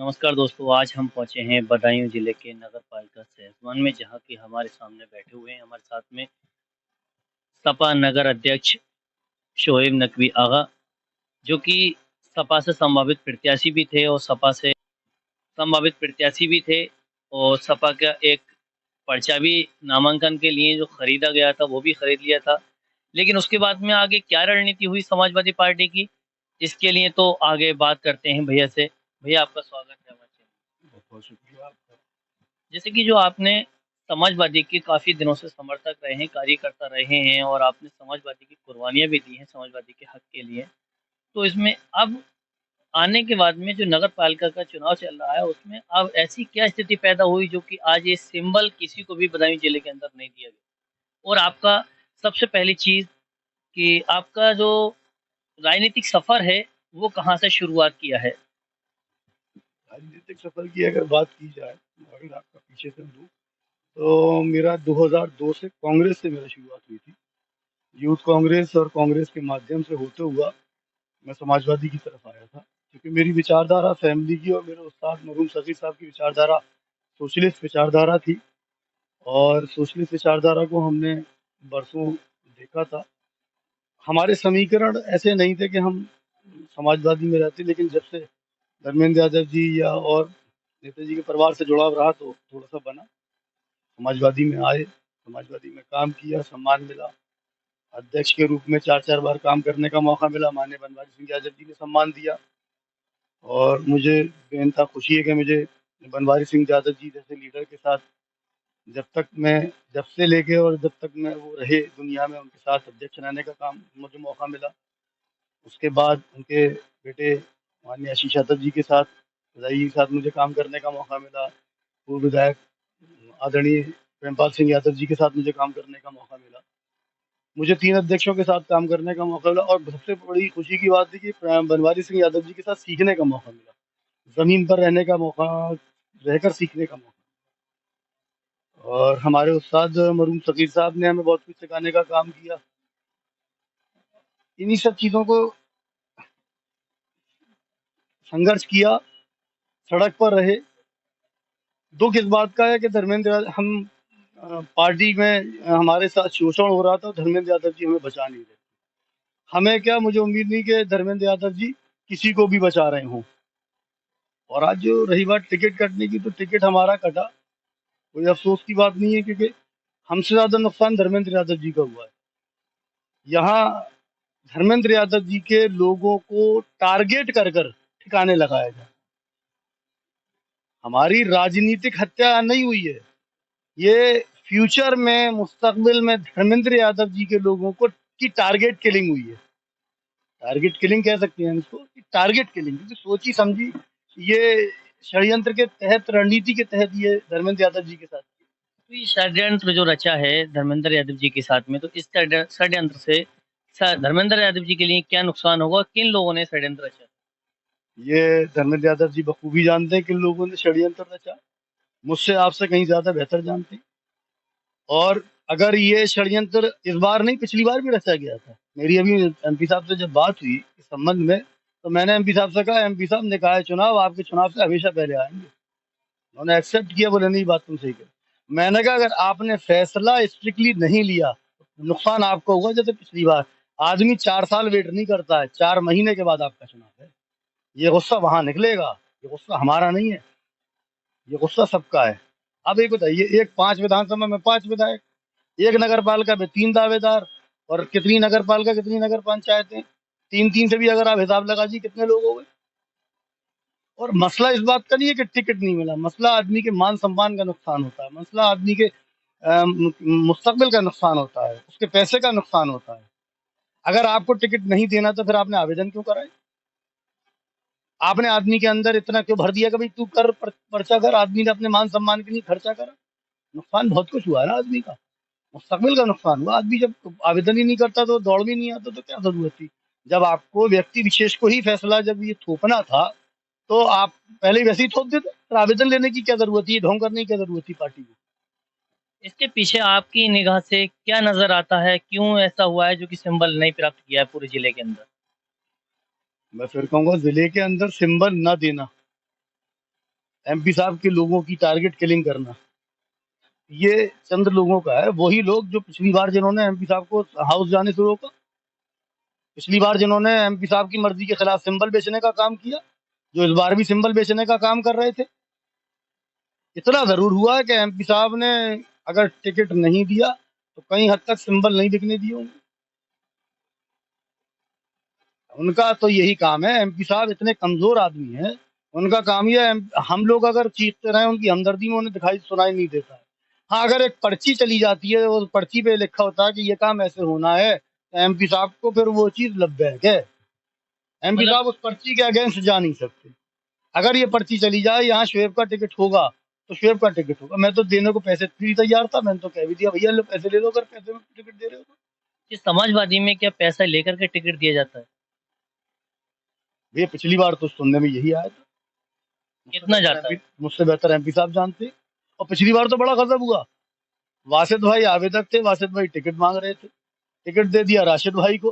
नमस्कार दोस्तों, आज हम पहुँचे हैं बदायूं जिले के नगर पालिका सहसवन में, जहाँ कि हमारे सामने बैठे हुए हैं हमारे साथ में सपा नगर अध्यक्ष शोएब नकवी आगा, जो कि सपा से संभावित प्रत्याशी भी थे और सपा से संभावित प्रत्याशी भी थे और सपा का एक पर्चा भी नामांकन के लिए जो खरीदा गया था वो भी खरीद लिया था। लेकिन उसके बाद में आगे क्या रणनीति हुई समाजवादी पार्टी की, इसके लिए तो आगे बात करते हैं भैया से। भैया, आपका स्वागत है हमारे चैनल। बहुत बहुत शुक्रिया आपका। जैसे कि जो आपने समाजवादी के काफ़ी दिनों से समर्थक रहे हैं, कार्यकर्ता रहे हैं और आपने समाजवादी की कुर्बानियाँ भी दी हैं समाजवादी के हक के लिए। तो इसमें अब आने के बाद में जो नगर पालिका का चुनाव चल रहा है, उसमें अब ऐसी क्या स्थिति पैदा हुई जो कि आज ये सिंबल किसी को भी बदायूं जिले के अंदर नहीं दिया गया? और आपका सबसे पहली चीज़ कि आपका जो राजनीतिक सफ़र है, वो कहाँ से शुरुआत किया है? राजनीतिक सफर की अगर बात की जाए, अगर आपका पीछे से दूँ, तो मेरा 2002 से कांग्रेस से मेरा शुरुआत हुई थी। यूथ कांग्रेस और कांग्रेस के माध्यम से होते हुआ मैं समाजवादी की तरफ आया था, क्योंकि मेरी विचारधारा फैमिली की और मेरे उस्ताद मरहूम सगीर साहब की विचारधारा सोशलिस्ट विचारधारा थी। और सोशलिस्ट विचारधारा को हमने बरसों देखा था। हमारे समीकरण ऐसे नहीं थे कि हम समाजवादी में रहते, लेकिन जब से धर्मेंद्र यादव जी या और नेताजी के परिवार से जुड़ाव रहा तो थोड़ा सा बना, समाजवादी में आए, समाजवादी में काम किया, सम्मान मिला। अध्यक्ष के रूप में 4-4 बार काम करने का मौका मिला, माननीय बनवारी सिंह यादव जी ने सम्मान दिया। और मुझे बेनता खुशी है कि मुझे बनवारी सिंह यादव जी जैसे लीडर के साथ जब तक मैं जब से लेके और जब तक मैं वो रहे दुनिया में, उनके साथ अध्यक्ष रहने का काम मुझे मौका मिला। उसके बाद उनके बेटे माननीय आशीष यादव जी के साथ, रजाई के साथ मुझे काम करने का मौका मिला। पूर्व विधायक आदरणीय प्रेमपाल सिंह यादव जी के साथ मुझे काम करने का मौका मिला। मुझे 3 अध्यक्षों के साथ काम करने का मौका मिला और सबसे बड़ी खुशी की बात थी कि बनवारी सिंह यादव जी के साथ सीखने का मौका मिला। ज़मीन पर रहने का मौका, रहकर सीखने का मौका। और हमारे उस्ताद मरहूम फ़कीर साहब ने हमें बहुत कुछ सिखाने का काम किया। इन्हीं सब चीज़ों को संघर्ष किया, सड़क पर रहे। दुःख इस बात का है कि हम पार्टी में हमारे साथ शोषण हो रहा था, धर्मेंद्र यादव जी हमें बचा नहीं रहे। हमें क्या, मुझे उम्मीद नहीं कि धर्मेंद्र यादव जी किसी को भी बचा रहे हों। और आज जो रही बात टिकट कटने की, तो टिकट हमारा कटा, कोई अफ़सोस की बात नहीं है, क्योंकि हमसे ज़्यादा नुकसान धर्मेंद्र यादव जी का हुआ है। यहाँ धर्मेंद्र यादव जी के लोगों को टारगेट कर ठिकाने लगाया जाए। हमारी राजनीतिक हत्या नहीं हुई है, ये फ्यूचर में, मुस्तकबिल में धर्मेंद्र यादव जी के लोगों को की टारगेट किलिंग हुई है। टारगेट किलिंग कह सकते हैं इसको, कि टारगेट किलिंग, क्योंकि सोची समझी ये षड्यंत्र के तहत, रणनीति के तहत ये धर्मेंद्र यादव जी के साथ। तो ये षड्यंत्र जो रचा है धर्मेंद्र यादव जी के साथ में, तो इस षड्यंत्र से धर्मेंद्र यादव जी के लिए क्या नुकसान होगा और किन लोगों ने षड्यंत्र रचा? ये धर्मेंद्र यादव जी बखूबी जानते हैं किन लोगों ने षड्यंत्र रचा, मुझसे आपसे कहीं ज्यादा बेहतर जानते हैं। और अगर ये षड्यंत्र इस बार नहीं, पिछली बार भी रचा गया था। मेरी अभी एमपी साहब से जब बात हुई इस संबंध में, तो मैंने एमपी साहब से कहा, एमपी साहब ने कहा है चुनाव आपके चुनाव से हमेशा पहले आएंगे। उन्होंने एक्सेप्ट किया, बोले नहीं, बात तुम सही कर। मैंने कहा अगर आपने फैसला स्ट्रिक्टली नहीं लिया तो नुकसान आपको होगा। जैसे पिछली बार आदमी 4 साल वेट नहीं करता है, 4 महीने के बाद आपका चुनाव है। ये गुस्सा वहां निकलेगा, ये गुस्सा हमारा नहीं है, ये गुस्सा सबका है। अब एक बताइए, एक 5 विधानसभा में 5 विधायक, एक नगर पालिका में 3 दावेदार, और कितनी नगर पालिका, कितनी नगर पंचायतें, 3-3 से भी अगर आप हिसाब लगा जी कितने लोग हो गए। और मसला इस बात का नहीं है कि टिकट नहीं मिला, मसला आदमी के मान सम्मान का नुकसान होता है, मसला आदमी के मुस्तकबिल का नुकसान होता है, उसके पैसे का नुकसान होता है। अगर आपको टिकट नहीं देना तो फिर आपने आवेदन क्यों कराए? आपने आदमी के अंदर इतना क्यों भर दिया कि भाई तू कर, पर्चा कर? आदमी ने अपने मान सम्मान के लिए खर्चा करा। नुकसान बहुत कुछ हुआ है ना आदमी का, मुस्तकबिल का नुकसान हुआ। आदमी जब आवेदन ही नहीं करता, तो दौड़ भी नहीं आता, तो क्या जरूरत थी? जब आपको व्यक्ति विशेष को ही फैसला जब ये थोपना था, तो आप पहले ही वैसे ही थोप देते। फिर आवेदन लेने की क्या जरूरत थी, ये ढोंग करने की क्या जरूरत थी पार्टी को? इसके पीछे आपकी निगाह से क्या नजर आता है, क्यों ऐसा हुआ है जो कि सिंबल नहीं प्राप्त किया है पूरे जिले के अंदर? मैं फिर कहूंगा, जिले के अंदर सिंबल न देना एमपी साहब के लोगों की टारगेट किलिंग करना, ये चंद लोगों का है। वही लोग जो पिछली बार जिन्होंने एमपी साहब को हाउस जाने से रोका, पिछली बार जिन्होंने एमपी साहब की मर्जी के खिलाफ सिंबल बेचने का काम किया, जो इस बार भी सिंबल बेचने का काम कर रहे थे। इतना जरूर हुआ है कि एमपी साहब ने अगर टिकट नहीं दिया तो कई हद तक सिंबल नहीं बिकने दिए होंगे। उनका तो यही काम है। एमपी साहब इतने कमजोर आदमी हैं, उनका काम ये है, हम लोग अगर चीखते रहे उनकी हमदर्दी में उन्हें दिखाई सुनाई नहीं देता है। हाँ, अगर एक पर्ची चली जाती है, उस पर्ची पे लिखा होता है कि ये काम ऐसे होना है, तो एमपी साहब को फिर वो चीज लब्बैक है। एमपी मतलब साहब उस पर्ची के अगेंस्ट जा नहीं सकते। अगर ये पर्ची चली जाए यहाँ शुएब का टिकट होगा तो शुएब का टिकट होगा। मैं तो देने को पैसे भी तैयार था, मैंने तो कह भी दिया भैया लो पैसे ले लो, अगर पैसे में टिकट दे रहे हो तो। कि समाजवादी में क्या पैसा लेकर के टिकट दिया जाता है? भैया पिछली बार तो सुनने में यही आया था। कितना जाता है? मुझसे बेहतर एमपी साहब जानते। और पिछली बार तो बड़ा गजब हुआ। वासिद भाई आवेदक थे, वासिद भाई टिकट मांग रहे थे, टिकट दे दिया राशिद भाई को।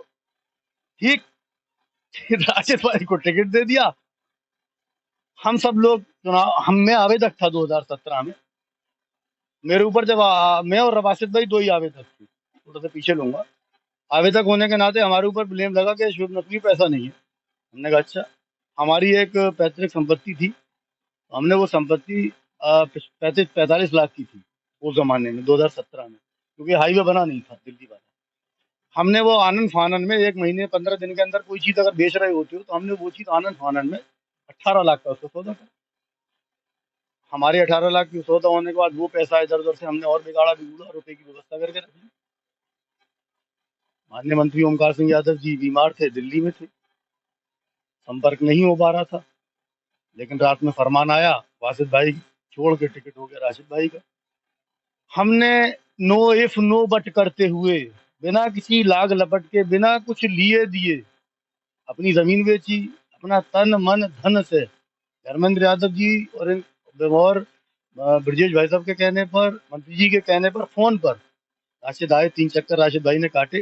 ठीक। राशिद भाई को टिकट दे दिया। हम सब लोग चुनाव, हम में आवेदक था 2017 में। मेरे ऊपर जब मैं और वासिद भाई दो ही आवेदक थे, थोड़ा सा पीछे लूंगा। आवेदक होने के नाते हमारे ऊपर ब्लेम लगा कि शुभ नकवी पैसा नहीं है। हमने कहा अच्छा। हमारी एक पैतृक संपत्ति थी, हमने वो संपत्ति 45 लाख की थी उस जमाने में 2017 में, क्योंकि हाईवे बना नहीं था दिल्ली वाला। हमने वो आनंद फानन में 1 महीने 15 दिन के अंदर कोई चीज अगर बेच रहे होते हो तो हमने वो चीज आनंद फानन में 18 लाख का उसका सौदा करा। हमारे 18 लाख की सौदा होने के बाद वो पैसा इधर उधर से हमने और बिगाड़ा बिगूड़ा, रुपए की व्यवस्था करके रखी। माननीय मंत्री ओमकार सिंह यादव जी बीमार थे, दिल्ली में थे, संपर्क नहीं हो पा रहा था। लेकिन रात में फरमान आया, वासिद भाई छोड़ के टिकट हो गया राशिद भाई का। हमने नो इफ नो बट करते हुए, बिना किसी लाग लपट के, बिना कुछ लिए दिए अपनी जमीन बेची, अपना तन मन धन से। धर्मेंद्र यादव जी और ब्रजेश भाई साहब के कहने पर, मंत्री जी के कहने पर, फोन पर राशिद आए, 3 चक्कर राशिद भाई ने काटे।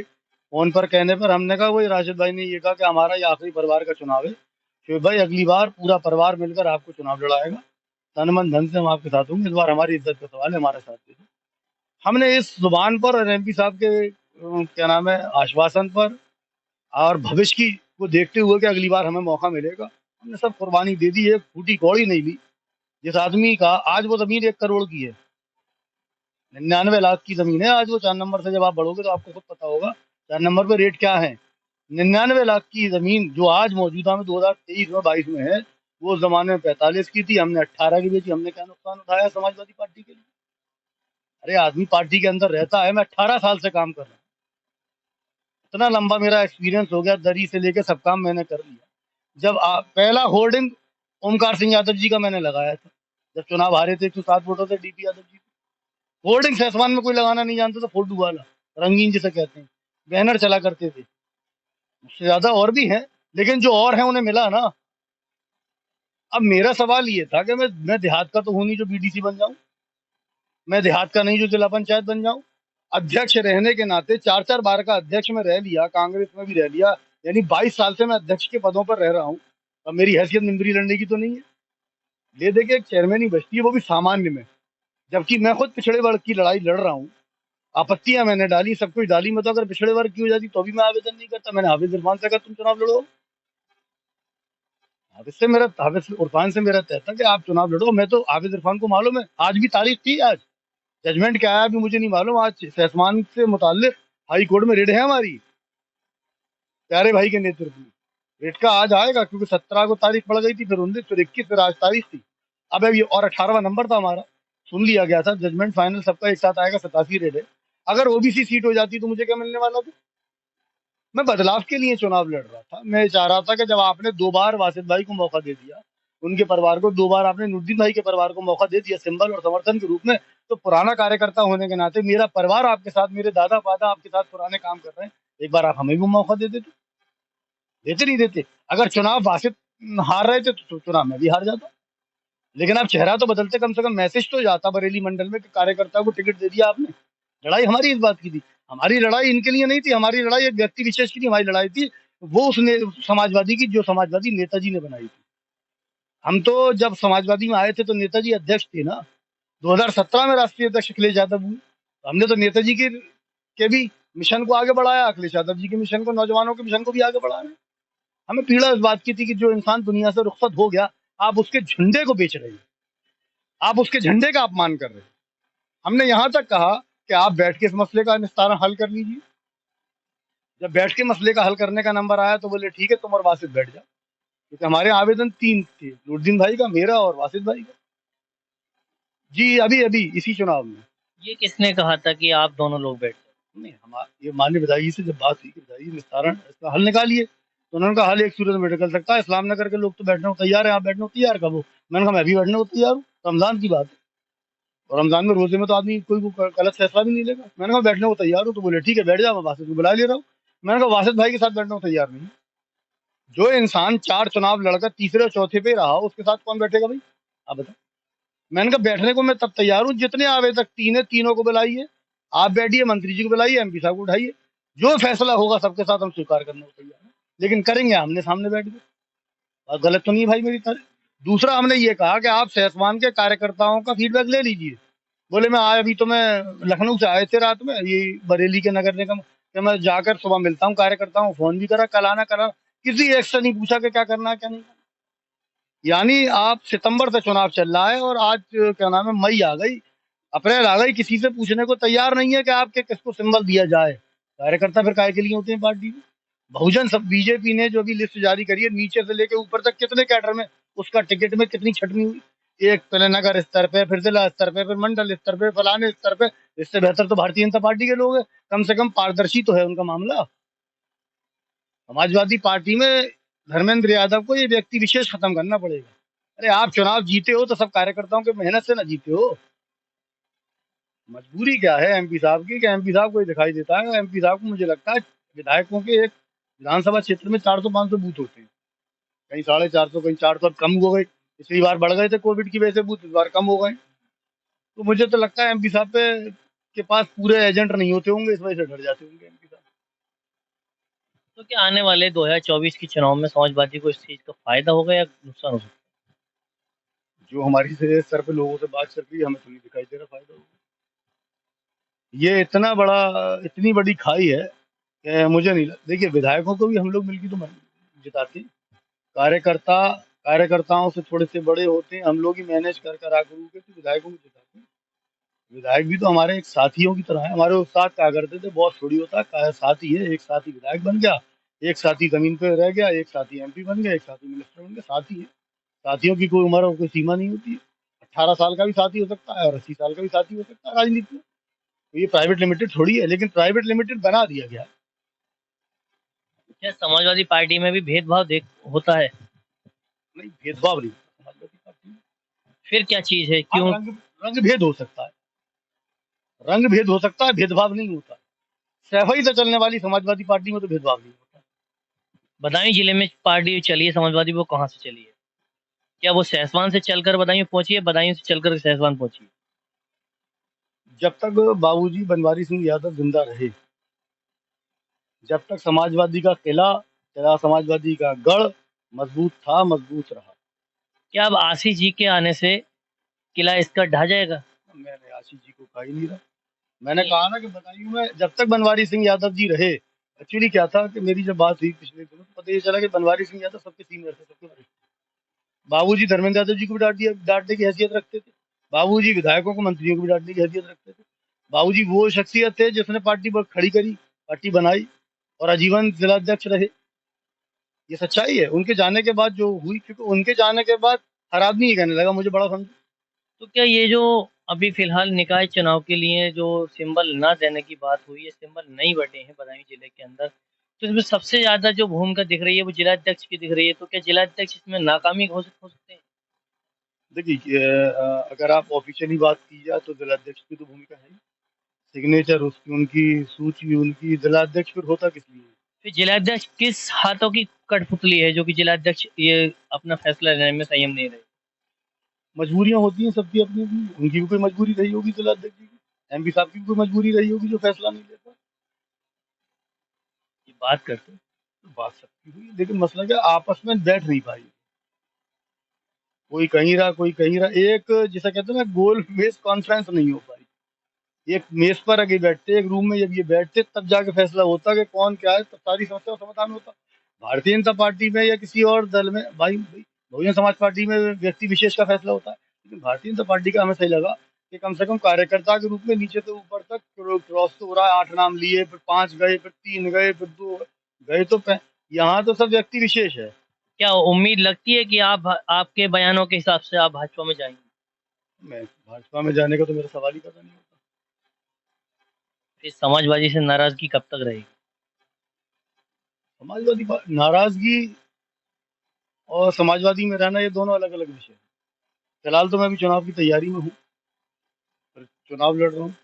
फोन पर कहने पर हमने कहा, वही राशिद भाई ने ये कहा कि हमारा ये आखिरी परिवार का चुनाव है, शोएब भाई अगली बार पूरा परिवार मिलकर आपको चुनाव लड़ाएगा, तन मन धन से हम आपके साथ होंगे, इस बार हमारी इज्जत का सवाल है, हमारे साथ दे दो। हमने इस जुबान पर और एमपी साहब के क्या नाम है आश्वासन पर और भविष्य की को देखते हुए कि अगली बार हमें मौका मिलेगा, हमने सब कुर्बानी दे दी। एक फूटी कौड़ी नहीं ली। जिस आदमी का आज वो जमीन 1 करोड़ की है, 99 लाख की जमीन है आज वो। 4 नंबर से जब आप बढ़ोगे तो आपको खुद पता होगा 4 नंबर पे रेट क्या है। 99 लाख की जमीन जो आज मौजूदा में 2023 में 22 में है, वो उस जमाने में 45 की थी, हमने 18 की बेची। हमने क्या नुकसान उठाया समाजवादी पार्टी के लिए? अरे आदमी पार्टी के अंदर रहता है, मैं 18 साल से काम कर रहा हूँ, इतना लंबा मेरा एक्सपीरियंस हो गया, दरी से लेके सब काम मैंने कर लिया। जब पहला होर्डिंग ओमकार सिंह यादव जी का मैंने लगाया था, जब चुनाव हारे थे 107 वोटों से डीपी यादव जी। होर्डिंग सैसवान में कोई लगाना नहीं जानता था, फोटो वाला रंगीन जिसे कहते हैं, बैनर चला करते थे। मुझसे ज्यादा और भी हैं, लेकिन जो और हैं उन्हें मिला ना। अब मेरा सवाल ये था कि मैं देहात का तो हूं नहीं जो बीडीसी बन जाऊं, मैं देहात का नहीं जो जिला पंचायत बन जाऊं। अध्यक्ष रहने के नाते 4 4 बार का अध्यक्ष में रह लिया, कांग्रेस में भी रह लिया, यानी 22 साल से मैं अध्यक्ष के पदों पर रह रहा हूँ। अब मेरी हैसियत निंबरी लड़ने की तो नहीं है। ले दे के एक चेयरमैन ही बचती है, वो भी सामान्य में, जबकि मैं खुद पिछड़े वर्ग की लड़ाई लड़ रहा हूँ। आपत्तियां मैंने डाली, सब कुछ डाली। मैं तो अगर पिछड़े वर्ग की हो जाती तो भी मैं आवेदन नहीं करता। मैंने हाफिज इरफान से कहा तुम चुनाव लड़ो, हाफिज इरफान से मेरा तय था कि आप चुनाव लड़ो। मैं तो हाफिज इरफान को मालूम है, आज भी तारीख थी, आज जजमेंट क्या आया अभी मुझे नहीं मालूम। आज सहसमान से मुताल्लिक हाई कोर्ट में रेड है हमारी, प्यारे भाई के नेतृत्व में। रेड का आज आएगा, क्योंकि 17 को तारीख पड़ गई थी, फिर 19, फिर 21, फिर आज तारीख थी। अब ये और 18वां नंबर था हमारा, सुन लिया गया था। जजमेंट फाइनल सबका एक साथ आएगा, 87 रेड है। अगर ओबीसी सीट हो जाती तो मुझे क्या मिलने वाला था? मैं बदलाव के लिए चुनाव लड़ रहा था। मैं चाह रहा था कि जब आपने 2 बार वासिद भाई को मौका दे दिया, उनके परिवार को 2 बार आपने नुरुद्दीन भाई के परिवार को मौका दे दिया सिंबल और समर्थन के रूप में, तो पुराना कार्यकर्ता होने के नाते मेरा परिवार आपके साथ, मेरे दादा पादा आपके साथ पुराने काम कर रहे हैं, एक बार आप हमें भी मौका दे देते। देते नहीं देते? अगर चुनाव वासिद हार रहे थे तो चुनाव में भी हार जाता, लेकिन आप चेहरा तो बदलते, कम से कम मैसेज तो जाता बरेली मंडल में कि कार्यकर्ता को टिकट दे दिया आपने। लड़ाई हमारी इस बात की थी, हमारी लड़ाई इनके लिए नहीं थी, हमारी लड़ाई एक व्यक्ति विशेष की नहीं, हमारी लड़ाई थी वो उसने समाजवादी की, जो समाजवादी नेताजी ने बनाई थी। हम तो जब समाजवादी में आए थे तो नेताजी अध्यक्ष थे ना। 2017 में राष्ट्रीय अध्यक्ष अखिलेश यादव हुए, तो हमने तो नेताजी के भी मिशन को आगे बढ़ाया, अखिलेश यादव जी के मिशन को, नौजवानों के मिशन को भी आगे बढ़ा रहे हैं। हमें पीड़ा इस बात की थी कि जो इंसान दुनिया से रुखसत हो गया, आप उसके झंडे को बेच रहे हैं, आप उसके झंडे का अपमान कर रहे हैं। हमने यहाँ तक कहा कि आप बैठ के इस मसले का निस्तारण हल कर लीजिए। जब बैठ के मसले का हल करने का नंबर आया तो बोले ठीक है, तुम और वासिद बैठ जाओ, क्योंकि हमारे आवेदन 3 थे, नूरुद्दीन भाई का, मेरा और वासिद भाई का। जी अभी अभी इसी चुनाव में। ये किसने कहा था कि आप दोनों लोग बैठ जाओ? नहीं, हम ये माननीय विधायक जी से जब बात हुई कि विधायक जी निस्तारण इसका हल निकालिए, तो उन्होंने कहा हल एक सूरत में निकल सकता है, इस्लाम नगर के लोग तो बैठने को तैयार है, आप बैठने को तैयार कब हो? मैंने कहा मैं भी बैठने को तैयार हूँ, रमजान की बात है, और रमजान में रोजे में तो आदमी कोई गलत फैसला भी नहीं लेगा। मैंने कहा बैठने को तैयार हूँ, तो बोले ठीक है बैठ जाओ, मैं वासिद को बुला ले रहा हूँ। मैंने कहा वासिद भाई के साथ बैठने को तैयार नहीं। जो इंसान 4 चुनाव लड़कर तीसरे और चौथे पे रहा, उसके साथ कौन बैठेगा भाई, आप बताओ। मैंने कहा बैठने को मैं तब तैयार हूँ, जितने आवेदक 3 है, तीनों को बुलाइए, आप बैठिए, मंत्री जी को बुलाइए, एमपी साहब को उठाइए, जो फैसला होगा सबके साथ हम स्वीकार करने को तैयार हैं, लेकिन करेंगे आमने सामने बैठ के। बात गलत तो नहीं है भाई मेरी तरह। दूसरा हमने ये कहा कि आप सहसमान के कार्यकर्ताओं का फीडबैक ले लीजिए। बोले मैं आया, अभी तो मैं लखनऊ से आए थे रात में, ये बरेली के नगर निगम कि मैं जाकर सुबह मिलता हूँ कार्यकर्ताओं को, फोन भी करा, कल आना करा, किसी एक से नहीं पूछा कि क्या करना है क्या नहीं। यानी आप सितंबर से चुनाव चल रहा है और आज क्या नाम है, मई आ गई, अप्रैल आ गई, किसी से पूछने को तैयार नहीं है कि आपके किसको सिंबल दिया जाए। कार्यकर्ता फिर काहे के लिए होते हैं पार्टी में? बहुजन सब बीजेपी ने जो भी लिस्ट जारी करी है, नीचे से लेके ऊपर तक कितने कैडर में उसका टिकट में कितनी छटनी हुई, एक पहले नगर स्तर पे, फिर जिला स्तर पे, फिर मंडल स्तर पे, फलाने स्तर पे। इससे बेहतर तो भारतीय जनता पार्टी के लोग हैं, कम से कम पारदर्शी तो है उनका मामला। समाजवादी पार्टी में धर्मेंद्र यादव को ये व्यक्ति विशेष खत्म करना पड़ेगा। अरे आप चुनाव जीते हो तो सब कार्यकर्ताओं के मेहनत से ना जीते हो। मजबूरी क्या है एमपी साहब की कि एमपी साहब को ही दिखाई देता है। एमपी साहब को मुझे लगता है विधायकों के एक विधानसभा क्षेत्र में 400-500 बूथ होते हैं, कहीं 450, कहीं 400, अब कम हो गए, पिछली बार बढ़ गए थे कोविड की वजह से बूथ, इस बार कम हो गए। तो मुझे तो लगता है एमपी साहब के पास पूरे एजेंट नहीं होते होंगे, इस वजह से डर जाते होंगे एमपी साहब। तो क्या आने वाले 2024 के चुनाव में समाजवादी को इस चीज का फायदा होगा या नुकसान हो सकता जो हमारी से सर पे लोगों से बात चल रही है, हमें तो नहीं दिखाई दे रहा फायदा होगा। ये इतनी बड़ी खाई है कि मुझे नहीं देखिए, विधायकों को भी हम लोग मिलकर तो जिताते हैं। कार्यकर्ता कार्यकर्ताओं से थोड़े से बड़े होते हैं, हम लोग ही मैनेज कर कर आकर के तो विधायकों को जिताते हैं। विधायक भी तो हमारे एक साथियों की तरह है। हमारे उस्ताद कहा करते थे बहुत थोड़ी होता है, साथी है, एक साथी विधायक बन गया, एक साथी जमीन पे रह गया, एक साथी एमपी बन गया, एक साथी मिनिस्टर बन गया, साथी है। साथियों की कोई उम्र और कोई सीमा नहीं होती है। 18 साल का भी साथी हो सकता है और 80 साल का भी साथी हो सकता है राजनीति में। तो ये प्राइवेट लिमिटेड थोड़ी है, लेकिन प्राइवेट लिमिटेड बना दिया गया है। है? क्या समाजवादी पार्टी में भी भेदभाव देख होता है? नहीं, भेदभाव नहीं होता समाजवादी पार्टी में। फिर क्या चीज है, हाँ, क्यों? रंग भेद हो सकता है, रंग भेद हो सकता है, भेदभाव नहीं होता। सफाई से चलने वाली समाजवादी पार्टी में तो भेदभाव नहीं होता। बदायूं जिले में पार्टी चली है समाजवादी, वो कहाँ से चली है? क्या वो सहसवान से चलकर बदायूं पहुंची है, बदायूं से चलकर सहसवान पहुंची है? जब तक बाबूजी बनवारी सिंह यादव जिंदा रहे, जब तक समाजवादी का किला, समाजवादी का गढ़ मजबूत था, मजबूत रहा। क्या अब आशीष जी के आने से किला इसका ढह जाएगा? मैंने आशीष जी को कहा ही नहीं रहा। मैंने कहा ना कि बदायूं में जब तक बनवारी सिंह यादव जी रहे, एक्चुअली क्या था कि मेरी जब बात हुई पिछले दिनों तो पता ये चला कि बनवारी सिंह यादव सबके सीनियर थे, सबके वरिष्ठ। बाबूजी धर्मेंद्र यादव जी को भी डांटने की हैसियत रखते थे। बाबूजी विधायकों को, मंत्रियों को भी डांटने की हैसियत रखते थे। बाबूजी वो शख्सियत थे जिसने पार्टी पर खड़ी करी, पार्टी बनाई और आजीवन जिलाध्यक्ष रहे। ये सच्चाई है। उनके जाने के बाद जो हुई, क्योंकि उनके जाने के बाद हर आदमी ये कहने लगा मुझे बड़ा समझो। तो क्या ये जो अभी फिलहाल निकाय चुनाव के लिए जो सिंबल ना देने की बात हुई है, सिंबल नहीं बटे हैं बदायूं जिले के अंदर, तो इसमें सबसे ज्यादा जो भूमिका दिख रही है वो जिलाध्यक्ष की दिख रही है, तो क्या जिलाध्यक्ष इसमें नाकामी घोषित हो सकते हैं? देखिए, अगर आप ऑफिशियली बात की जाए तो जिलाध्यक्ष की तो भूमिका है ही। सिग्नेचर उसकी, उनकी सूची उनकी, जिलाध्यक्ष फिर होता किस लिए? फिर जिलाध्यक्ष किस हाथों की कठपुतली है जो कि जिलाध्यक्ष ये अपना फैसला लेने में संयम नहीं रहे? मजबूरियां होती हैं सबकी अपनी अपनी, उनकी भी कोई मजबूरी रही होगी जिलाध्यक्ष जी की, एमपी साहब की भी कोई मजबूरी रही होगी जो फैसला नहीं लेता। ये बात करते हैं। तो बात सबकी हुई, लेकिन मसला क्या, आपस में बैठ नहीं पाई। कोई कहीं रहा, कोई कहीं रहा। एक जिसे कहते हैं ना, गोल बेस कॉन्फ्रेंस नहीं हो पाई। एक मेज पर आगे बैठते, एक रूम में जब ये बैठते, तब जाके फैसला होता कि कौन क्या है, तब सारी समस्या का समाधान होता। भारतीय जनता पार्टी में या किसी और दल में, भाई बहुजन समाज पार्टी में व्यक्ति विशेष का फैसला होता है, लेकिन भारतीय जनता पार्टी का हमें सही लगा कि कम से कम कार्यकर्ता के रूप में नीचे से ऊपर तक क्रॉस तो हो रहा है। 8 नाम लिए, फिर 5 गए, फिर 3 गए, फिर 2 गए, तो यहाँ तो सब व्यक्ति विशेष है। क्या उम्मीद लगती है कि आप आपके बयानों के हिसाब से आप भाजपा में जाएंगे? मैं भाजपा में जाने का तो मेरा सवाल ही पता नहीं होता। फिर समाजवादी से नाराजगी कब तक रहेगी? नाराजगी और समाजवादी में रहना, ये दोनों अलग अलग विषय हैं। फिलहाल तो मैं अभी चुनाव की तैयारी में हूँ, चुनाव लड़ रहा हूँ।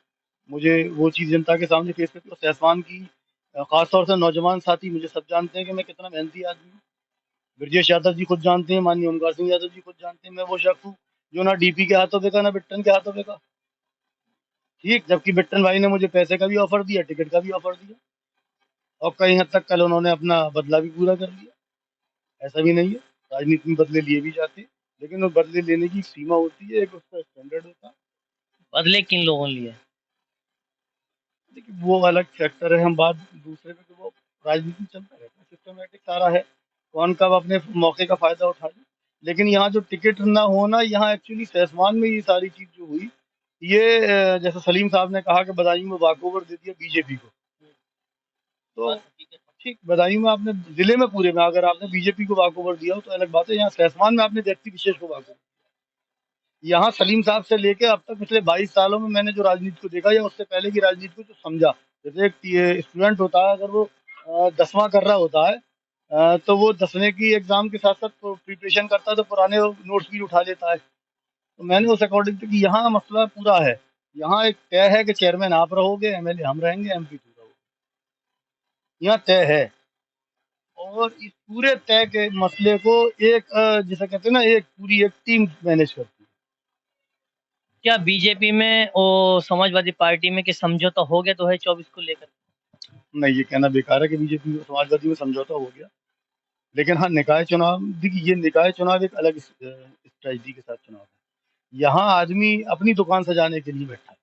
मुझे वो चीज़ जनता के सामने पेश करती है। सहसवान की खासतौर से नौजवान साथी मुझे सब जानते हैं कि मैं कितना मेहनती आदमी हूँ। ब्रजेश यादव जी खुद जानते हैं, माननीय ओमकार सिंह यादव जी खुद जानते हैं, मैं वो शख्स हूँ जो ना डीपी के हाथों पे का, ना बिट्टन के हाथों पे का। ठीक, जबकि बिट्टन भाई ने मुझे पैसे का भी ऑफर दिया, टिकट का भी ऑफर दिया, और कई हद तक कल उन्होंने अपना बदला भी पूरा कर लिया। ऐसा भी नहीं है, राजनीति में बदले लिए भी जाते हैं, लेकिन वो बदले लेने की एक सीमा होती है, एक उसका स्टैंडर्ड होता है। बदले किन लोगों ने लिए? देखिए वो अलग फैक्टर है, हम बात दूसरे पे, तो वो राजनीति में चलता रहता है, सिस्टमेटिक सारा है, कौन कब अपने मौके का फायदा उठा ले। लेकिन यहाँ जो टिकट ना होना, यहाँ एक्चुअली सहसवान में ये सारी चीज जो हुई, ये जैसे सलीम साहब ने कहा कि बदायूं में वॉकओवर दे दिया बीजेपी को, तो ठीक, बदायूं में आपने, जिले में पूरे में अगर आपने बीजेपी को वॉकओवर दिया हो तो अलग बात है। यहाँ सहसवान में आपने व्यक्ति विशेष को वॉकओवर, यहाँ सलीम साहब से लेके अब तक पिछले 22 सालों में मैंने जो राजनीति को देखा या उससे पहले की राजनीति को जो समझा, जैसे एक स्टूडेंट होता है, अगर वो 10वां कर रहा होता है, तो वो 10वें की एग्जाम के साथ साथ प्रिपरेशन करता है, तो पुराने नोट्स भी उठा लेता है। तो मैंने उस अकॉर्डिंग कि यहाँ मसला पूरा है, यहाँ एक तय है कि चेयरमैन आप रहोगे, एमएलए हम रहेंगे, एमपी तू रहोगे, यहाँ तय है। और इस पूरे तय के मसले को एक जिसे कहते हैं ना, एक पूरी एक टीम मैनेज करती है। क्या बीजेपी में और समाजवादी पार्टी में कि समझौता हो गया तो है 24 को लेकर? नहीं, ये कहना बेकार है कि बीजेपी और समाजवादी में समझौता हो गया। लेकिन हाँ, निकाय चुनाव, देखिए ये निकाय चुनाव एक अलग स्ट्रेटजी के साथ चुनाव है। यहाँ आदमी अपनी दुकान सजाने के लिए बैठा है।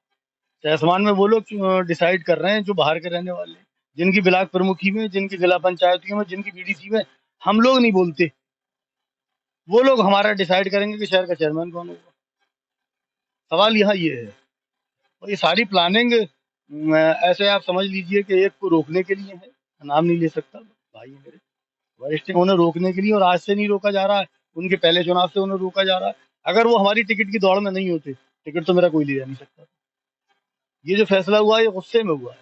सहसमान में वो लोग डिसाइड कर रहे हैं जो बाहर के रहने वाले, जिनकी ब्लॉक प्रमुखी में, जिनकी जिला पंचायतियों में, जिनकी बीडीसी में हम लोग नहीं बोलते, वो लोग हमारा डिसाइड करेंगे कि शहर का चेयरमैन कौन होगा। सवाल यहाँ ये है, और ये सारी प्लानिंग ऐसे आप समझ लीजिए कि एक को रोकने के लिए है, नाम नहीं ले सकता, भाई है मेरे वरिष्ठ, उन्हें रोकने के लिए, और आज से नहीं रोका जा रहा है, उनके पहले चुनाव से उन्हें रोका जा रहा है। अगर वो हमारी टिकट की दौड़ में नहीं होते, टिकट तो मेरा कोई ले जा नहीं सकता। ये जो फैसला हुआ है, ये गुस्से में हुआ है।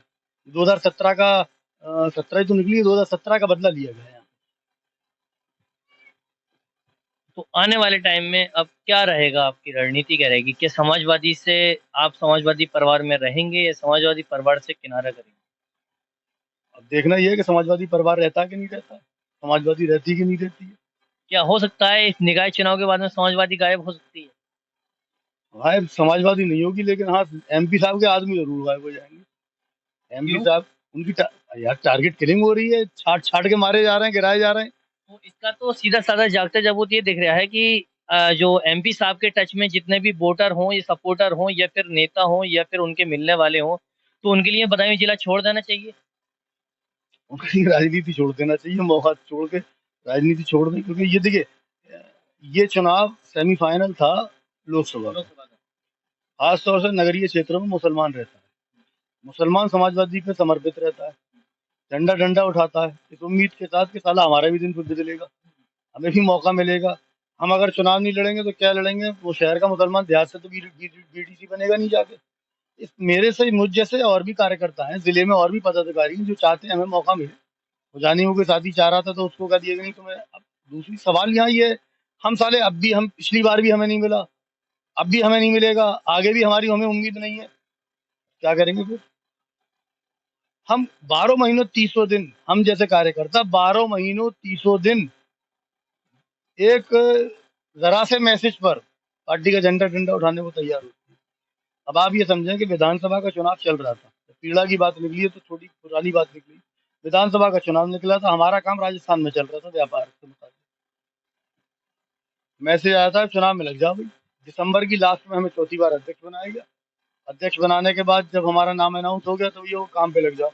2017 का 17 ही तो निकली, 2017 का बदला लिया गया है। तो आने वाले टाइम में अब क्या रहेगा, आपकी रणनीति क्या रहेगी? क्या समाजवादी से आप समाजवादी परिवार में रहेंगे या समाजवादी परिवार से किनारा करेंगे? अब देखना ये है कि समाजवादी परिवार रहता है कि नहीं रहता, समाजवादी रहती है कि नहीं रहती है। क्या हो सकता है इस निकाय चुनाव के बाद में समाजवादी गायब हो सकती है? गायब समाजवादी नहीं होगी, लेकिन हाँ, एमपी साहब के आदमी जरूर गायब हो जाएंगे। एमपी क्यों? साहब, यार टारगेट किलिंग हो रही है, छाट छाट के मारे जा रहे हैं, गिराए जा रहे हैं। तो इसका तो सीधा साधा जागते जबूत ये दिख रहा है कि जो एमपी साहब के टच में जितने भी वोटर हों या सपोर्टर हों या फिर नेता हों या फिर उनके मिलने वाले हों, तो उनके लिए बदायूं जिला छोड़ देना चाहिए। उनकी राजनीति छोड़ देना चाहिए, मौका छोड़ के राजनीति छोड़ दें, क्योंकि ये देखिए, ये चुनाव सेमीफाइनल था लोकसभा का। लोकसभा का। खासतौर से नगरीय क्षेत्रों में मुसलमान रहता है, मुसलमान समाजवादी पे समर्पित रहता है, डंडा डंडा उठाता है, इस उम्मीद के साथ कि साला हमारा भी दिन फिर बदलेगा, हमें भी मौका मिलेगा। हम अगर चुनाव नहीं लड़ेंगे तो क्या लड़ेंगे, वो शहर का मुसलमान देहात से तो बीडीसी बनेगा नहीं जाके। इस मेरे से, मुझ जैसे और भी कार्यकर्ता हैं जिले में, और भी पदाधिकारी हैं जो चाहते हैं हमें मौका मिले। जानी हो कोई शादी चाह रहा था तो उसको कह दिया कि नहीं तुम्हें। अब दूसरी सवाल यहाँ ये है, हम साले अब भी, हम पिछली बार भी हमें नहीं मिला, अब भी हमें नहीं मिलेगा, आगे भी हमारी हमें उम्मीद नहीं है, क्या करेंगे फिर? हम 12 महीनों 300 दिन, हम जैसे कार्यकर्ता 12 महीनों 300 दिन एक जरा से मैसेज पर पार्टी का झंडा डंडा उठाने को तैयार होती है। अब आप ये समझें कि विधानसभा का चुनाव चल रहा था, पीड़ा की बात निकली है तो थोड़ी पुरानी बात निकली। विधानसभा का चुनाव निकला था, हमारा काम राजस्थान में चल रहा था व्यापार के मुताबिक। मैसेज आया था चुनाव में लग जाओ भाई। दिसंबर की लास्ट में हमें चौथी बार अध्यक्ष बनाया गया। अध्यक्ष बनाने के बाद जब हमारा नाम अनाउंस हो गया तो ये वो काम पे लग जाओ।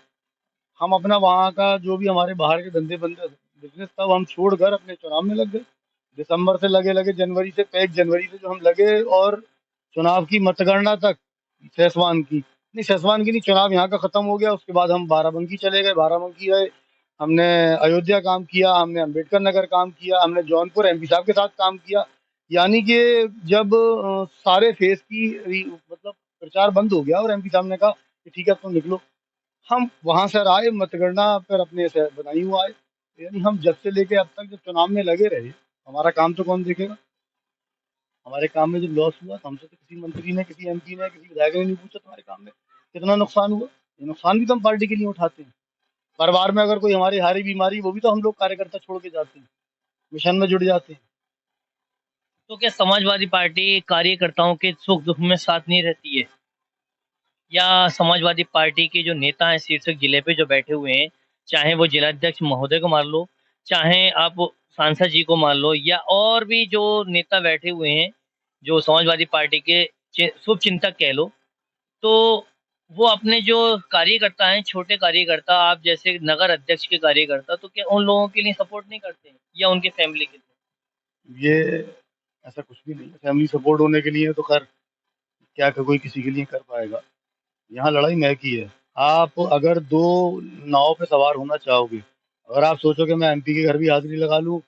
हम अपना वहाँ का जो भी हमारे बाहर के धंधे बंदे बिजनेस था वो हम छोड़कर अपने चुनाव में लग गए। दिसंबर से लगे लगे जनवरी से 1 जनवरी से जो हम लगे, और चुनाव की मतगणना तक सेसवान की नहीं, सेसवान की नहीं, चुनाव यहाँ का खत्म हो गया। उसके बाद हम बाराबंकी चले गए, बाराबंकी गए, हमने अयोध्या काम किया, हमने अम्बेडकर नगर काम किया, हमने जौनपुर एमपी साहब के साथ काम किया। यानी कि जब सारे फेज की मतलब प्रचार बंद हो गया और एमपी साहब ने कहा कि ठीक है अब तुम निकलो, हम वहां से आए मतगणना पर अपने से बदायूं आए। यानी हम जब से लेके अब तक जब चुनाव में लगे रहे, हमारा काम तो कौन देखेगा? हमारे काम में जब लॉस हुआ तो हमसे तो किसी मंत्री ने, किसी एमपी ने, किसी विधायक ने नहीं पूछा तुम्हारे काम में कितना नुकसान हुआ। ये नुकसान भी तो हम पार्टी के लिए उठाते हैं। परिवार में अगर कोई हमारी हारी बीमारी, वो भी तो हम लोग कार्यकर्ता छोड़ के जाते हैं, मिशन में जुड़ जाते हैं। तो क्या समाजवादी पार्टी कार्यकर्ताओं के सुख दुख में साथ नहीं रहती है? या समाजवादी पार्टी के जो नेता हैं शीर्षक जिले पे जो बैठे हुए हैं, चाहे वो जिलाध्यक्ष महोदय को मान लो, चाहे आप सांसद जी को मान लो, या और भी जो नेता बैठे हुए हैं जो समाजवादी पार्टी के शुभ चिंतक कह लो, तो वो अपने जो कार्यकर्ता हैं, छोटे कार्यकर्ता, आप जैसे नगर अध्यक्ष के कार्यकर्ता, तो क्या उन लोगों के लिए सपोर्ट नहीं करते हैं या उनके फैमिली के लिए? ये ऐसा कुछ भी नहीं है। फैमिली सपोर्ट होने के लिए तो खैर क्या कोई किसी के लिए कर पाएगा। यहाँ लड़ाई मैं की है। आप अगर दो नाव पे सवार होना चाहोगे, अगर आप सोचो कि मैं एमपी के घर भी हाजिरी लगा लूँ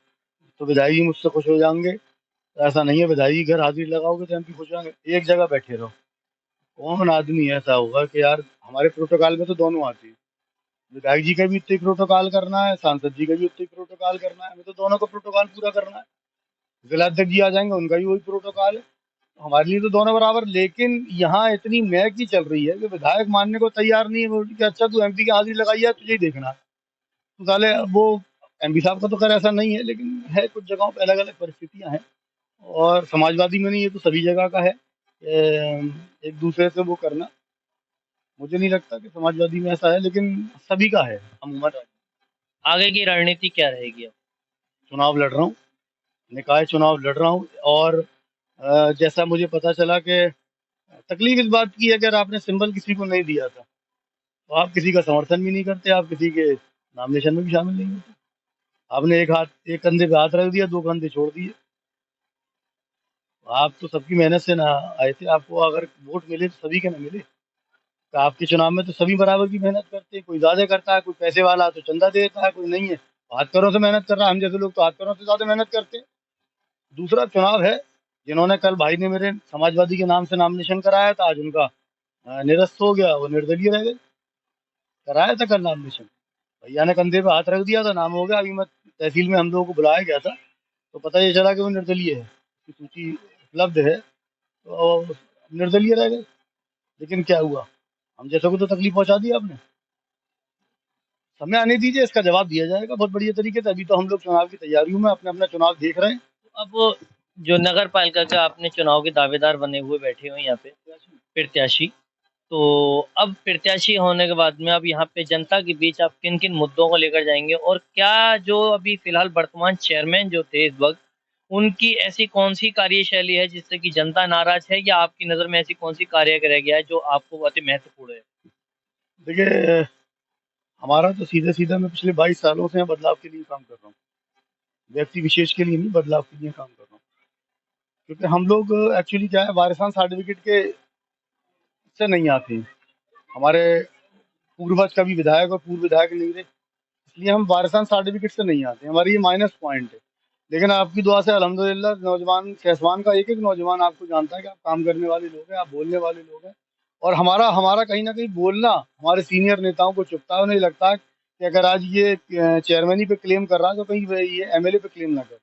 तो विधायक जी मुझसे खुश हो जाएंगे, तो ऐसा नहीं है। विधायक जी घर हाजिरी लगाओगे तो एमपी खुश हो जाएंगे। एक जगह बैठे रहो, कौन आदमी ऐसा होगा कि यार हमारे प्रोटोकॉल में तो दोनों आते हैं, विधायक जी का भी उतने प्रोटोकॉल करना है, सांसद जी का भी उतने प्रोटोकॉल करना है, हमें तो दोनों का प्रोटोकॉल पूरा करना है। जिलाध्यक्ष जी आ जाएंगे, उनका भी वही प्रोटोकॉल है, हमारे लिए तो दोनों बराबर। लेकिन यहाँ इतनी महक ही चल रही है कि विधायक मानने को तैयार नहीं है। बोलती कि अच्छा तू एमपी की हाजिरी लगाई है, तुझे ही देखना है। तो साले वो एमपी साहब का तो खैर ऐसा नहीं है, लेकिन है कुछ जगहों पे अलग अलग परिस्थितियां हैं। और समाजवादी में नहीं, ये तो सभी जगह का है। एक दूसरे से वो करना, मुझे नहीं लगता कि समाजवादी में ऐसा है, लेकिन सभी का है अमूमन। आगे की रणनीति क्या रहेगी अब? चुनाव लड़ रहा हूँ, निकाय चुनाव लड़ रहा हूँ। और जैसा मुझे पता चला कि तकलीफ इस बात की है कि अगर आपने सिंबल किसी को नहीं दिया था तो आप किसी का समर्थन भी नहीं करते, आप किसी के नॉमिनेशन में भी शामिल नहीं होते। आपने एक कंधे पे हाथ रख दिया, दो कंधे छोड़ दिए। आप तो सबकी मेहनत से ना आए थे, आपको अगर वोट मिले तो सभी के ना मिले। तो आपके चुनाव में तो सभी बराबर की मेहनत करते हैं, कोई ज्यादा करता है, कोई पैसे वाला तो चंदा दे देता है, कोई नहीं है हाथ पैरों से मेहनत कर रहा है। हम जैसे लोग तो हाथ पैरों से ज्यादा मेहनत करते हैं। दूसरा चुनाव है, जिन्होंने कल भाई ने मेरे समाजवादी के नाम से नॉमिनेशन कराया था, आज उनका निरस्त हो गया, वो निर्दलीय रह गए। कराया था कल नॉमिनेशन, भैया ने कंधे पे हाथ रख दिया था, नाम हो गया। अभी मैं तहसील में हम लोगों को बुलाया गया था तो पता ये चला कि वो निर्दलीय है, उसकी सूची उपलब्ध है, तो निर्दलीय रह गए। लेकिन क्या हुआ, हम जैसे को तो तकलीफ पहुंचा दी आपने। समय आने दीजिए, इसका जवाब दिया जाएगा बहुत बढ़िया तरीके से। अभी तो हम लोग चुनाव की तैयारियों में अपने अपना चुनाव देख रहे हैं। अब जो नगर पालिका का आपने चुनाव के दावेदार बने हुए बैठे हुए हैं यहाँ पे प्रत्याशी, तो अब प्रत्याशी होने के बाद में अब यहाँ पे जनता के बीच आप किन किन मुद्दों को लेकर जाएंगे, और क्या जो अभी फिलहाल वर्तमान चेयरमैन जो थे इस वक्त, उनकी ऐसी कौन सी कार्यशैली है जिससे कि जनता नाराज है, या आपकी नज़र में ऐसी कौन सी कार्य रह गया है जो आपको अति महत्वपूर्ण है? देखिए, हमारा तो सीधे सीधा, मैं पिछले 22 सालों से बदलाव के लिए काम कर रहा हूँ, व्यक्ति विशेष के लिए नहीं, बदलाव के लिए काम कर रहा हूँ। क्योंकि हम लोग एक्चुअली क्या है, वारिसान सर्टिफिकेट के से नहीं आते हैं। हमारे पूर्वज कभी विधायक और पूर्व विधायक नहीं थे, इसलिए हम वारिसान सर्टिफिकेट से नहीं आते। हमारी ये माइनस पॉइंट है। लेकिन आपकी दुआ से अल्हम्दुलिल्लाह नौजवान कैसवान का एक एक नौजवान आपको जानता है कि आप काम करने वाले लोग हैं, आप बोलने वाले लोग हैं। और हमारा हमारा कहीं ना कहीं बोलना हमारे सीनियर नेताओं को चुभता है। उन्हें लगता है कि अगर आज ये चेयरमैनी पे क्लेम कर रहा है तो कहीं ये एमएलए पे क्लेम ना कर दे।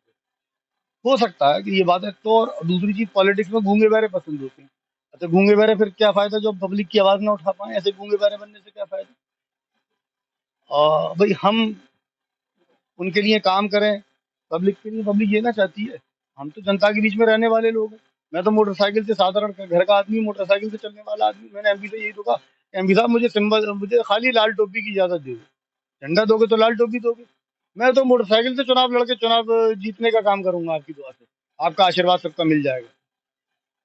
हो सकता है कि ये बात है। तो और दूसरी चीज, पॉलिटिक्स में गूंगे बहरे पसंद होते हैं। अच्छा गूंगे बहरे फिर क्या फायदा, जो पब्लिक की आवाज ना उठा पाए, ऐसे गूंगे बहरे बनने से क्या फायदा। और भाई हम उनके लिए काम करें, पब्लिक के लिए। पब्लिक ये ना चाहती है, हम तो जनता के बीच में रहने वाले लोग हैं। मैं तो मोटरसाइकिल से, साधारण घर का आदमी, मोटरसाइकिल से चलने वाला आदमी। मैंने एमपी से यही तो कहा, एमपी साहब मुझे सिंबल, मुझे खाली लाल टोपी की इजाजत दे दो। झंडा दोगे तो लाल टोपी दोगे, मैं तो मोटरसाइकिल से चुनाव लड़के चुनाव जीतने का काम करूंगा आपकी दुआ से। आपका आशीर्वाद सबका मिल जाएगा।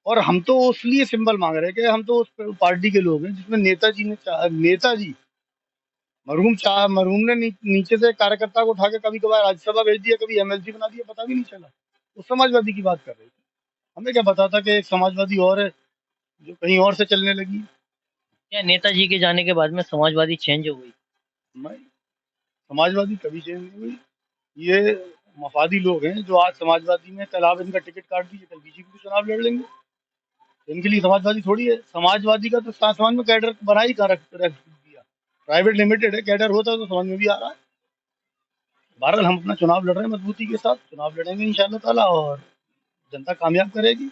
और हम तो इसलिए सिंबल मांग रहे हैं कि हम तो उस पार्टी के लोग हैं जिसमें नेताजी मरहूम ने नीचे से कार्यकर्ता को उठा के कभी कभार राज्यसभा भेज दिया, कभी एमएलसी बना दिया, पता भी नहीं चला। वो समाजवादी की बात कर रहे थे। हमें क्या पता था कि एक समाजवादी और है जो कहीं और से चलने लगी। क्या नेताजी के जाने के बाद में समाजवादी चेंज हो गई? नहीं, समाजवादी कभी चेंज नहीं हुई। ये मफादी लोग हैं जो आज समाजवादी में, कल आप इनका टिकट काट दीजिए, कल बीजेपी को चुनाव लड़ लेंगे। इनके लिए समाजवादी थोड़ी है। समाजवादी का तो आसमान में कैडर बना ही रख दिया। प्राइवेट लिमिटेड है, कैडर होता तो समझ में भी आ रहा है। बहरहाल हम अपना चुनाव लड़ रहे हैं मजबूती के साथ, चुनाव लड़ेंगे इंशाल्लाह ताला, और जनता कामयाब करेगी।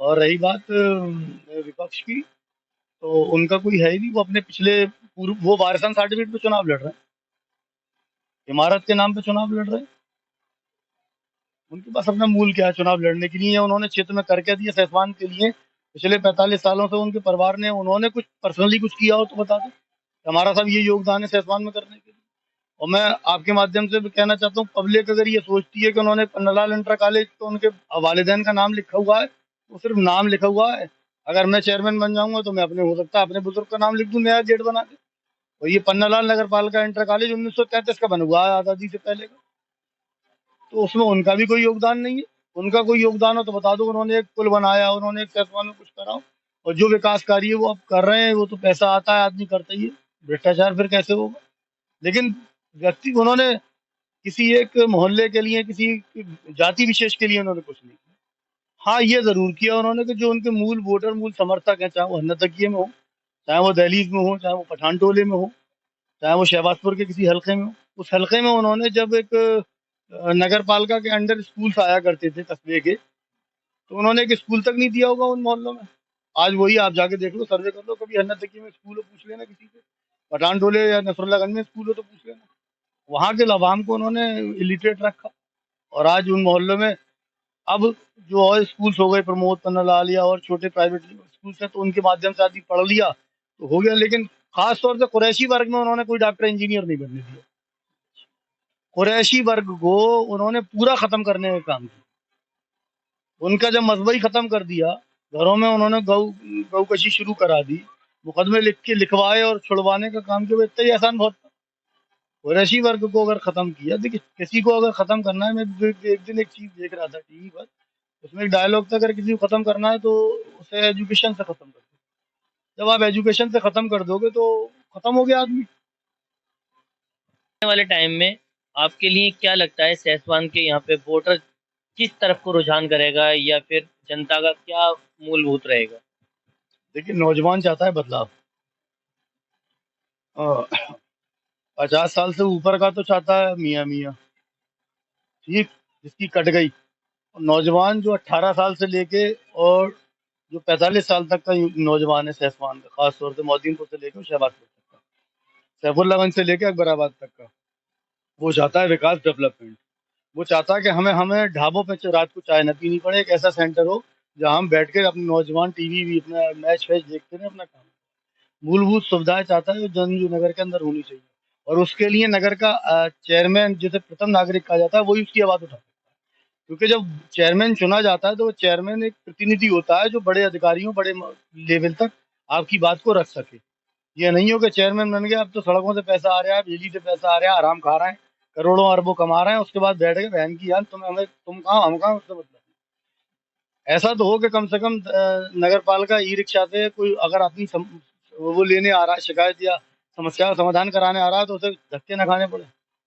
और रही बात विपक्ष की, तो उनका कोई है ही नहीं। वो अपने पिछले वो वारिसन सर्टिफिकेट पे चुनाव लड़ रहे हैं, इमारत के नाम पे चुनाव लड़ रहे हैं। उनके पास अपना मूल क्या है चुनाव लड़ने के लिए? उन्होंने क्षेत्र में कर क्या दिया सैफवान के लिए? पिछले 45 सालों से उनके परिवार ने, उन्होंने कुछ पर्सनली कुछ किया हो तो बता दें। हमारा सब ये योगदान है सैफवान में करने के लिए। और मैं आपके माध्यम से भी कहना चाहता हूँ, पब्लिक अगर ये सोचती है कि उन्होंने पन्नालाल इंटर कॉलेज तो उनके वालिदैन का नाम लिखा हुआ है, वो सिर्फ नाम लिखा हुआ है। अगर मैं चेयरमैन बन जाऊंगा तो मैं अपने, हो सकता है अपने बुजुर्ग का नाम लिख दूं नया गेट बना के। और ये पन्नालाल नगर पालिका इंटर कॉलेज 1933 का बना हुआ है, आज़ादी से पहले का। तो उसमें उनका भी कोई योगदान नहीं है। उनका कोई योगदान हो तो बता दो। उन्होंने एक पुल बनाया, उन्होंने एक सैफवान में कुछ करा हो। और जो विकास कार्य है वो अब कर रहे हैं, वो तो पैसा आता है आदमी करता ही है। भ्रष्टाचार फिर कैसे होगा? लेकिन व्यक्ति उन्होंने किसी एक मोहल्ले के लिए, किसी जाति विशेष के लिए उन्होंने कुछ नहीं किया। हाँ, ये जरूर किया उन्होंने कि जो उनके मूल वोटर, मूल समर्थक हैं, चाहे वो हन्नतकिये में हो, चाहे वो दहलीज में हो, चाहे वो पठान टोले में हो, चाहे वो शहबाजपुर के किसी हलके में हो, उस हलके में उन्होंने जब एक नगर पालिका के अंडर स्कूल आया करते थे कस्बे के, तो उन्होंने एक स्कूल तक नहीं दिया होगा उन मोहल्लों में। आज वही आप जाके देख लो, सर्वे कर लो, कभी हन्नतकी में स्कूल हो पूछ लेना किसी से, पठान टोले या नसरुल्लागंज में स्कूल हो तो पूछ लेना। वहां के लवाम को उन्होंने इलिटरेट रखा। और आज उन मोहल्लों में अब जो और स्कूल्स हो गए, प्रमोद पन्नालाल या और छोटे प्राइवेट स्कूल्स हैं, तो उनके माध्यम से आदमी पढ़ लिया तो हो गया। लेकिन खास तौर से कुरैशी वर्ग में उन्होंने कोई डॉक्टर इंजीनियर नहीं बनने दिया। कुरैशी वर्ग को उन्होंने पूरा खत्म करने का काम किया। उनका जब मजबई खत्म कर दिया, घरों में उन्होंने गौकशी शुरू करा दी, मुकदमे लिख के लिखवाए और छुड़वाने का काम किया। वो इतना ही आसान बहुत था। कुरैशी वर्ग को अगर खत्म किया, देखिए किसी को अगर खत्म करना है, मैं एक दिन एक चीज देख रहा था टीवी पर, उसमें एक डायलॉग था, अगर किसी को खत्म करना है तो उसे एजुकेशन से खत्म कर दो। जब आप एजुकेशन से खत्म कर दोगे तो खत्म हो गया आदमी। आने वाले टाइम में आपके लिए क्या लगता है, सैफवान के यहाँ पे वोटर किस तरफ को रुझान करेगा, या फिर जनता का क्या मूलभूत रहेगा? देखिए, नौजवान चाहता है बदलाव। 50 साल से ऊपर का तो चाहता है मियाँ मियाँ, ठीक, जिसकी कट गई। और नौजवान जो 18 साल से लेके और जो 45 साल तक का नौजवान है सैफवान का, खास तौर से मोदीनपुर से लेकर शहबाजपुर तक का, सैफुल्लागंज से लेकर अकबराबाद तक का, वो चाहता है विकास, डेवलपमेंट। वो चाहता है कि हमें हमें ढाबों पे रात को चाय न पीनी पड़े, एक ऐसा सेंटर हो जहां हम बैठ के अपने नौजवान टीवी भी अपना मैच वैच देखते रहे, अपना काम। मूलभूत सुविधाएं चाहता है जो नगर के अंदर होनी चाहिए। और उसके लिए नगर का चेयरमैन, जिसे प्रथम नागरिक कहा जाता है, वही उसकी आवाज उठाता है। क्योंकि जब चेयरमैन चुना जाता है तो वो चेयरमैन एक प्रतिनिधि होता है जो बड़े अधिकारियों, बड़े लेवल तक आपकी बात को रख सके। ये नहीं हो कि चेयरमैन बन गया, अब तो सड़कों से पैसा आ रहा है, बिजली से पैसा आ रहा है, आराम खा रहे हैं, करोड़ों अरबों कमा रहे हैं, उसके बाद बैठ गए बहन की यार तुम कहाँ हम कहाँ, उससे मतलब ऐसा तो हो कि कम से कम नगर पालिका ई रिक्शा से कोई अगर अपनी वो लेने आ रहा है, शिकायत या समस्या का समाधान कराने आ रहा है, तो उसे धक्के न खाने पड़े।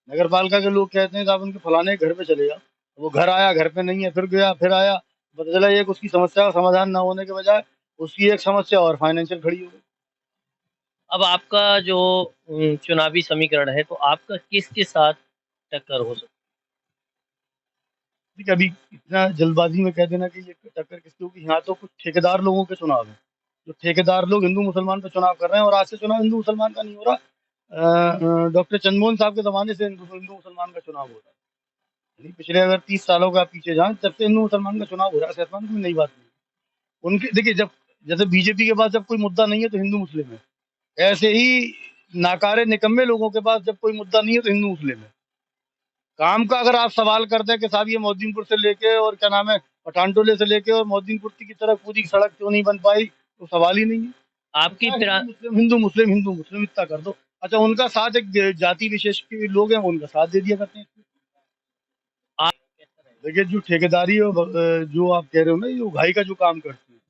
नगर पालिका के लोग कहते हैं कि आप उनके फलाने के घर पे चले जाओ, वो घर आया, घर पे नहीं है, फिर गया, फिर आया, पता चला एक उसकी समस्या का समाधान ना होने के बजाय उसकी एक समस्या और फाइनेंशियल खड़ी हो गई। अब आपका जो चुनावी समीकरण है, तो आपका किसके साथ टक्कर हो सकती ठीक है, अभी इतना जल्दबाजी में कह देना कि ये टक्कर किसकी होगी, यहाँ तो कुछ ठेकेदार लोगों के चुनाव है। जो ठेकेदार लोग हिंदू मुसलमान पे चुनाव कर रहे हैं, और आज से चुनाव हिंदू मुसलमान का नहीं हो रहा। डॉक्टर चंद्रमोहन साहब के जमाने से हिंदू मुसलमान का चुनाव हो रहा है। यानी पिछले अगर 30 सालों का आप पीछे जाएं, तब से हिंदू मुसलमान का चुनाव हो रहा है। सैफवान कोई नई बात नहीं। उनके देखिए, जब जैसे बीजेपी के पास जब कोई मुद्दा नहीं है तो हिंदू मुस्लिम है, ऐसे ही नाकारे निकम्मे लोगों के पास जब कोई मुद्दा नहीं है तो हिंदू मुस्लिम है। काम का अगर आप सवाल करते हैं कि साहब ये मोदीनपुर से लेके और क्या नाम है पठानटोले से लेके और मोहद्दीनपुर की तरफ पूरी सड़क क्यों नहीं बन पाई, तो सवाल ही नहीं है। आपकी हिंदू मुस्लिम हिंदू मुस्लिम इतना कर दो। अच्छा, उनका साथ एक जाति विशेष के लोग हैं, वो उनका साथ दे दिया करते हैं। देखिए, जो ठेकेदारी और जो आप कह रहे हो ना, ये उगाही का जो काम करते हैं,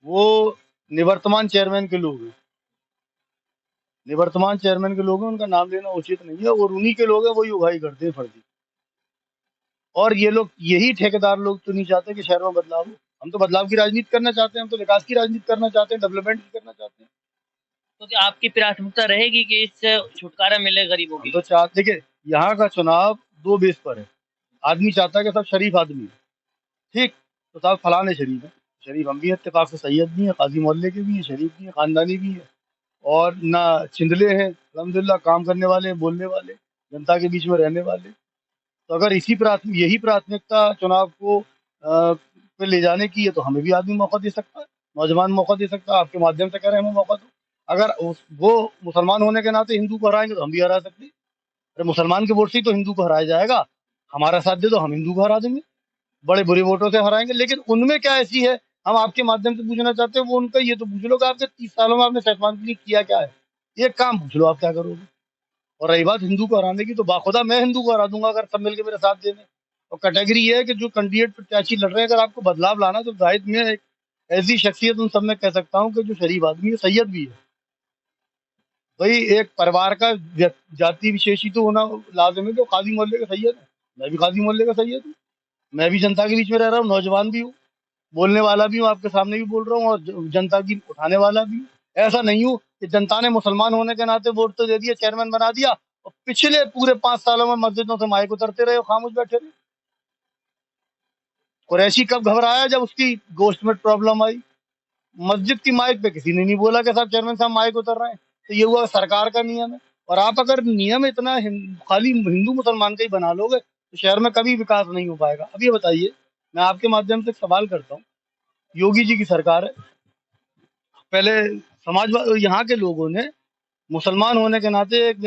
वो निवर्तमान चेयरमैन के लोग हैं। निवर्तमान चेयरमैन के लोग हैं, उनका नाम लेना उचित नहीं है, और उन्हीं के लोग हैं, वही उगाही करते हैं फर्जी। और ये लोग, यही ठेकेदार लोग तो नहीं चाहते कि शहर में बदलाव हो। हम तो बदलाव की राजनीति करना चाहते हैं, हम तो विकास की राजनीति करना चाहते हैं, डेवलपमेंट की करना चाहते हैं। तो क्या आपकी प्राथमिकता रहेगी कि इससे छुटकारा मिले गरीबों हम की? तो चाहते, देखिए, यहाँ का चुनाव 2 बेस पर है। आदमी चाहता है कि सब शरीफ आदमी है, ठीक, तो साहब फलाने शरीफ है। शरीफ हम भी हैं, इत्तेफाक से सैयद भी हैं, काजी मोहल्ले के भी हैं, शरीफ भी हैं, खानदानी भी हैं, और ना चिंदले हैं, अल्हम्दुलिल्लाह, काम करने वाले, बोलने वाले, जनता के बीच में रहने वाले। तो अगर यही प्राथमिकता चुनाव को पे ले जाने की है, तो हमें भी आदमी मौका दे सकता है, नौजवान मौका दे सकता है। आपके माध्यम से कह रहे हैं, हमें मौका दो। अगर वो मुसलमान होने के नाते हिंदू को हराएंगे, तो हम भी हरा सकते हैं। अरे, मुसलमान के वोट से ही तो हिंदू को हराया जाएगा। हमारा साथ दे दो, हम हिंदू को हरा देंगे, बड़े बुरे वोटों से हराएंगे। लेकिन उनमें क्या ऐसी है, हम आपके माध्यम से पूछना चाहते हैं, वो उनका ये तो पूछ लो कि आपने 30 सालों में आपने सेहतमान के लिए किया क्या है। ये काम पूछ लो, आप क्या करोगे। और रही बात हिंदू को हराने की, तो बाखुदा मैं हिंदू को हरा दूंगा, अगर सब मिलकर मेरे साथ दे दें। और कैटेगरी ये है कि जो कैंडिडेट प्रत्याशी लड़ रहे हैं, अगर आपको बदलाव लाना, तो जाहिर में एक ऐसी शख्सियत उन सब में कह सकता हूँ कि जो शरीफ आदमी है, सैयद भी है। भाई, एक परिवार का जाति विशेष ही तो होना लाजिम है कि वो काजी मोहल्ले का सैयद है। मैं भी काजी मोहल्ले का सैयद हूँ, मैं भी जनता के बीच में रह रहा हूँ, नौजवान भी हूँ, बोलने वाला भी हूँ, आपके सामने भी बोल रहा हूँ, और जनता की उठाने वाला भी हूँ। ऐसा नहीं हूँ कि जनता ने मुसलमान होने के नाते वोट तो दे दिया, चेयरमैन बना दिया, और पिछले पूरे 5 सालों में मस्जिदों से माइक उतरते रहे और खामोश बैठे रहे। कुरैशी कब घबराया, जब उसकी गोश्त में प्रॉब्लम आई। मस्जिद की माइक पे किसी ने नहीं बोला कि साहब चेयरमैन साहब माइक उतर रहे हैं। तो ये हुआ सरकार का नियम है। और आप अगर नियम इतना खाली हिंदू मुसलमान का ही बना लोगे, तो शहर में कभी विकास नहीं हो पाएगा। अब ये बताइए, मैं आपके माध्यम से एक सवाल करता हूँ। योगी जी की सरकार है, पहले समाजवाद यहाँ के लोगों ने मुसलमान होने के नाते एक